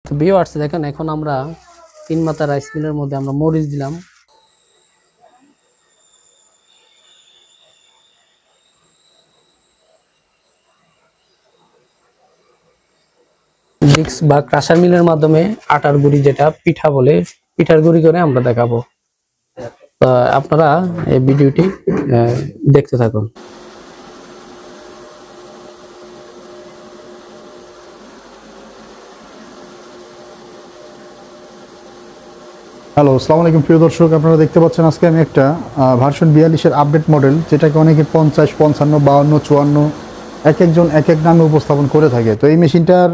তো ভিউয়ার্স দেখেন এখন আমরা তিন মাথা রাইস মিলের মধ্যে আমরা মরিচ দিলাম। মিক্স বা ক্রাশার মিলের মাধ্যমে আটার গুঁড়ি যেটা পিঠা বলে পিঠার গুঁড়ি করে আমরা দেখাবো। তো আপনারা এই ভিডিওটি দেখতে থাকুন। হ্যালো, আসসালামু আলাইকুম প্রিয় দর্শক, আপনারা দেখতে পাচ্ছেন আজকে আমি একটা ভার্সন 42-এর আপডেট মডেল, যেটাকে অনেকে 50, 55, 52, 54 একজন এক এক নামে উপস্থাপন করে থাকে। তো এই মেশিনটার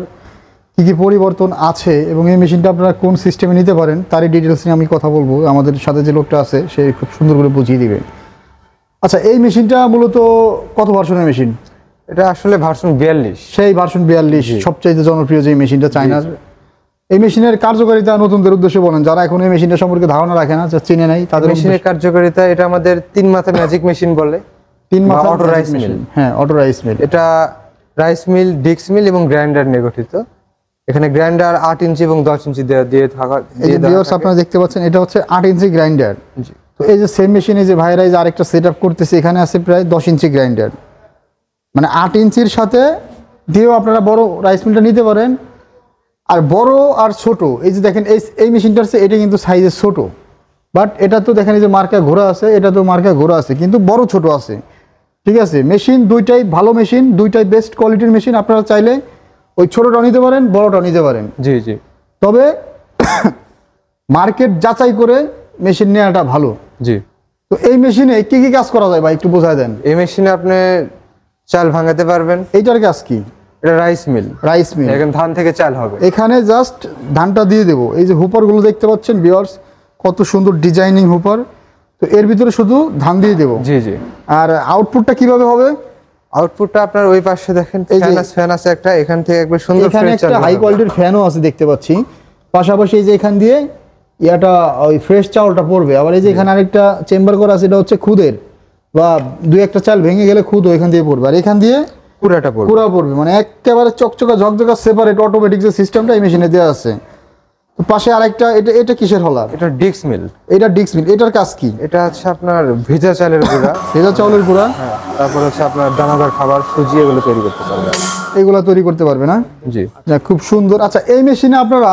কী কী পরিবর্তন আছে এবং এই মেশিনটা আপনারা কোন সিস্টেমে নিতে পারেন তারই ডিটেলস নিয়ে আমি কথা বলবো। আমাদের সাথে যে লোকটা আছে সে খুব সুন্দর করে বুঝিয়ে দিবে। আচ্ছা, এই মেশিনটা মূলত কত ভার্সনের মেশিন? এটা আসলে ভার্সন 42। সেই ভার্সন 42 সবচাইতে জনপ্রিয় যে মেশিনটা চায়নার। এই মেশিনের কার্যকারিতা নতুনদের উদ্দেশ্যে বলেন, যারা এখন এই মেশিনটা সম্পর্কে ধারণা রাখে না, যা চিনে নাই তাদের। মেশিনের কার্যকারিতা, এটা আমাদের 3 মাথা ম্যাজিক মেশিন বলে। 3 মাথা অটো রাইস মিল। হ্যাঁ, অটো রাইস মিল। এটা রাইস মিল, ডিক্স মিল এবং গ্রাইন্ডার নিয়ে গঠিত। এখানে গ্রাইন্ডার 8 ইঞ্চি এবং 10 ইঞ্চি দিয়ে থাকা। এই যে ভিউয়ার্স আপনারা দেখতে পাচ্ছেন, এটা হচ্ছে 8 ইঞ্চি গ্রাইন্ডার। তো এই যে সেম মেশিনে যে ভাইরা যে আরেকটা সেটআপ করতেছে, এখানে আছে প্রায় 10 ইঞ্চি গ্রাইন্ডার। মানে 8 ইঞ্চির সাথে দিয়েও আপনারা বড় রাইস মিলটা নিতে পারেন। আর বড় আর ছোট, এই যে দেখেন এই মেশিনটার চেয়ে এটা কিন্তু সাইজে ছোট, বাট এটা তো দেখেন এই যে মার্কা ঘোরা আছে, এটা তো মার্কা ঘোরা আছে, কিন্তু বড় ছোট আছে। ঠিক আছে, মেশিন দুইটাই ভালো মেশিন, দুইটাই বেস্ট কোয়ালিটির মেশিন। আপনারা চাইলে ওই ছোটটাও নিতে পারেন, বড়টাও নিতে পারেন। জি জি। তবে মার্কেট যাচাই করে মেশিন নেওয়াটা ভালো। জি। তো এই মেশিনে কি কি কাজ করা যায় ভাই, একটু বোঝায় দেন। এই মেশিনে আপনি চাল ভাঙাতে পারবেন। এইটার কাজ কি? এটা রাইস মিল। রাইস মিল, এখানে ধান থেকে চাল হবে। এখানে জাস্ট ধানটা দিয়ে দেবো। এই যে হুপারগুলো দেখতে পাচ্ছেন ভিউয়ার্স, কত সুন্দর ডিজাইনিং হুপার। তো এর ভিতরে শুধু ধান দিয়ে দেবো। জি জি। আর আউটপুটটা কিভাবে হবে? আউটপুটটা আপনার ওই পাশে দেখেন, ফ্যান আছে একটা, এখান থেকে একবার সুন্দর এখানে একটা হাই কোয়ালিটির ফ্যানও আছে দেখতে পাচ্ছি। পাশাপাশি এই যে এখান দিয়ে ইয়াটা ওই ফ্রেশ চাউলটা পড়বে। আবার এই যে এখানে আরেকটা চেম্বার করা আছে, এটা হচ্ছে খুদের, বা দুই একটা চাল ভেঙে গেলে খুদ এখান দিয়ে পড়বে। আর এখান দিয়ে পুরা পড়বে, মানে একেবারে চকচকা ঝকঝকা সেপারেট অটোমেটিক যে সিস্টেমটা এই মেশিনে দেওয়া আছে। তো পাশে আরেকটা, এটা কিসের হলার? এটা ডিক্স মিল। এটা ডিক্স মিল। এটার কাজ কি? এটা হচ্ছে আপনার ভেজা চালের গুঁড়া। ভেজা চাউলের গুঁড়া। হ্যাঁ, তারপর হচ্ছে আপনার দানাদার খাবার, সুজি, এগুলো তৈরি করতে পারবে। এগুলা তৈরি করতে পারবে না? জি। খুব সুন্দর। আচ্ছা, এই মেশিনে আপনারা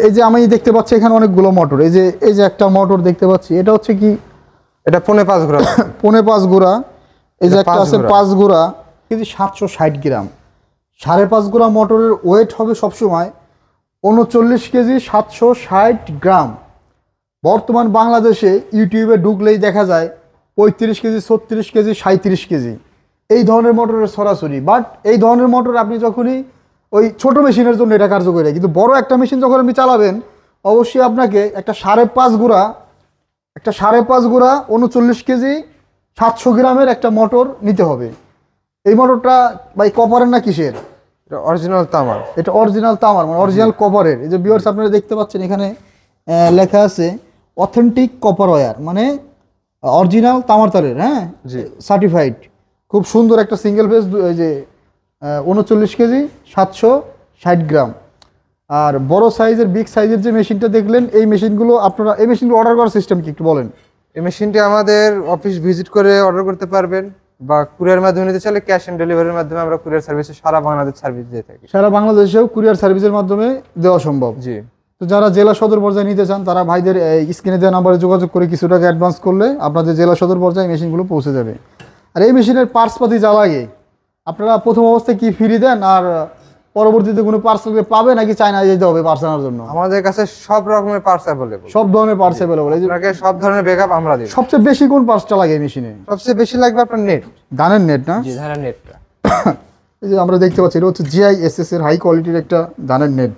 এই যে আমি দেখতে পাচ্ছি এখানে অনেকগুলো মোটর, এই যে একটা মোটর দেখতে পাচ্ছি, এটা হচ্ছে কি? এটা 5.5 গুঁড়া। 5.5 গুঁড়া। এই যে একটা আছে 5 গুঁড়া, কিন্তু 760 গ্রাম। 5.5 গুঁড়া মোটরের ওয়েট হবে সবসময় 39 কেজি 760 গ্রাম। বর্তমান বাংলাদেশে ইউটিউবে ঢুকলেই দেখা যায় 35 কেজি, 36 কেজি, 37 কেজি এই ধরনের মোটরের সরাসরি। বাট এই ধরনের মোটর আপনি যখনই ওই ছোট মেশিনের জন্য এটা কার্যকরী, কিন্তু বড় একটা মেশিন যখন আপনি চালাবেন, অবশ্যই আপনাকে একটা 5.5 গুঁড়া 39 কেজি 700 গ্রামের একটা মোটর নিতে হবে। এই মোটরটা ভাই কপারের না কিসের? এটা অরিজিনাল তামার। এটা অরিজিনাল তামার, মানে অরিজিনাল কপারের। এই যে ভিউয়ার্স আপনারা দেখতে পাচ্ছেন এখানে লেখা আছে অথেন্টিক কপার ওয়্যার, মানে অরিজিনাল তামার তারের। হ্যাঁ, সার্টিফাইড। খুব সুন্দর একটা সিঙ্গেল ফেজ, এই যে 39 কেজি 760 গ্রাম। আর বড় সাইজের, বিগ সাইজের যে মেশিনটা দেখলেন, এই মেশিনগুলো আপনারা এই মেশিনগুলো অর্ডার করার সিস্টেম কি একটু বলেন? এই মেশিনটি আমাদের অফিস ভিজিট করে অর্ডার করতে পারবেন, বা কুরিয়ার মাধ্যমে নিতে চাইলে ক্যাশ অন ডেলিভারির মাধ্যমে আমরা কুরিয়ার সার্ভিসে সারা বাংলাদেশ সার্ভিস দিয়ে থাকি। সারা বাংলাদেশেও কুরিয়ার সার্ভিসের মাধ্যমে দেওয়া সম্ভব। জি। তো যারা জেলা সদর পর্যায়ে নিতে চান, তারা ভাইদের স্ক্রিনে দেওয়া নাম্বারে যোগাযোগ করে কিছু টাকা অ্যাডভান্স করলে আপনাদের জেলা সদর পর্যায়ে মেশিনগুলো পৌঁছে যাবে। আর এই মেশিনের পার্টসপাতি যা লাগে, আপনারা প্রথম অবস্থায় কি ফ্রি দেন, আর পরবর্তীতে কোনো পার্সেল পাবে নাকি চায়না যেতে হবে পার্স আনার জন্য? আমাদের কাছে সব রকমের পার্টস অ্যাভেলেবল। সব ধরনের পার্স অ্যাভেলেবল। আপনাকে সব ধরনের ব্যাকআপ আমরা দিই। সবচেয়ে বেশি কোন পার্সটা লাগে এই মেশিনে? সবচেয়ে বেশি লাগবে আপনার নেট। ধানের নেট না? জি, ধানের নেটটা। এই যে আমরা দেখতে পাচ্ছি, এটা হচ্ছে GISS এর হাই কোয়ালিটির একটা ধানের নেট।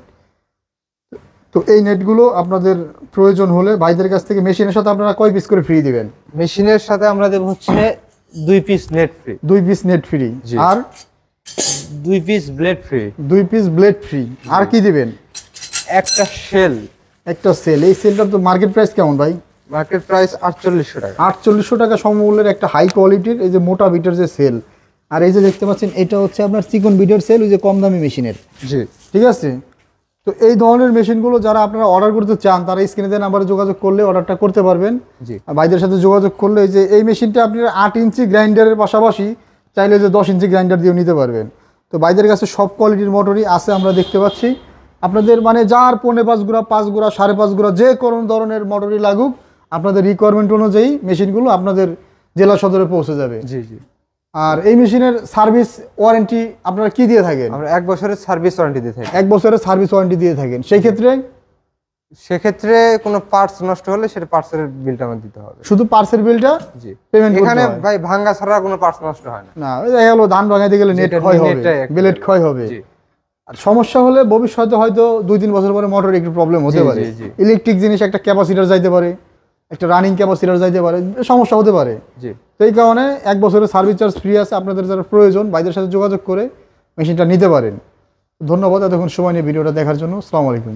তো এই নেটগুলো আপনাদের প্রয়োজন হলে ভাইদের কাছ থেকে মেশিনের সাথে আপনারা কয় পিস করে ফ্রি দিবেন? মেশিনের সাথে আমরা দেব হচ্ছে 2 piece net free. 2 piece net free. আর 2 piece blade free. 2 piece blade free. আর কি দিবেন? একটা সেল। একটা সেল। এই সেলটার তো মার্কেট প্রাইস কেমন ভাই? মার্কেট প্রাইস 4800 টাকা। 4800 টাকা সমমূল্যের একটা হাই কোয়ালিটির এই যে মোটা বিটের যে সেল। আর এই যে দেখতে পাচ্ছেন, এটা হচ্ছে আপনার চিকন বিটের সেল, ওই যে কম দামি মেশিনের। জি। ঠিক আছে। তো তো এই ধরনের মেশিনগুলো যারা আপনারা অর্ডার করতে চান তারা স্ক্রিনে দেওয়া নাম্বারে যোগাযোগ করলে অর্ডারটা করতে পারবেন। জি আর ভাইদের সাথে যোগাযোগ করলে এই যে এই মেশিনটা আপনারা 8 ইঞ্চি গ্রাইন্ডারের পাশাপাশি চাইলে যে 10 ইঞ্চি গ্রাইন্ডার দিয়েও নিতে পারবেন। তো ভাইদের কাছে সব কোয়ালিটির মোটরই আছে আমরা দেখতে পাচ্ছি। আপনাদের মানে যার 4.5 গুড়া 5 গুড়া 5.5 গুড়া যে কোনো ধরনের মোটরই লাগুক আপনাদের রিকোয়ারমেন্ট অনুযায়ী মেশিনগুলো আপনাদের জেলা সদরে পৌঁছে যাবে। জি জি। আর এই মেশিনের সার্ভিস ওয়ারেন্টি আপনারা কি দিয়ে থাকেন? আমরা 1 বছরের সার্ভিস ওয়ারেন্টি দিয়ে থাকি। 1 বছরের সার্ভিস ওয়ারেন্টি দিয়ে থাকেন। সেই ক্ষেত্রে সেক্ষেত্রে কোনো পার্টস নষ্ট হলে সেটা পার্টসের বিলটা আমাদের দিতে হবে। শুধু পার্সের বিলটা জি পেমেন্ট করতে এখানে হয়। ভাই ভাঙা ছাড়া কোনো পার্টস নষ্ট হয় না। না ওই দেখা গেল ধান ভাঙাইতে গেলে নেট যেটা ক্ষয় হবে, নেটটাই একটা বিলেট ক্ষয় হবে। জি আর সমস্যা হলে ভবিষ্যতে হয়তো 2-3 বছর পরে মোটরে একটু প্রবলেম হতে জি, পারে। জি, জি। ইলেকট্রিক জিনিস একটা ক্যাপাসিটর যাইতে পারে, একটা রানিং ক্যাপাসিটর যাইতে পারে, সমস্যা হতে পারে। জি। তো এই কারণে 1 বছরের সার্ভিস চার্জ ফ্রি আছে। আপনাদের যারা প্রয়োজন ভাইদের সাথে যোগাযোগ করে মেশিনটা নিতে পারেন। ধন্যবাদ এতক্ষণ সময় নিয়ে ভিডিওটা দেখার জন্য। আসসালামু আলাইকুম।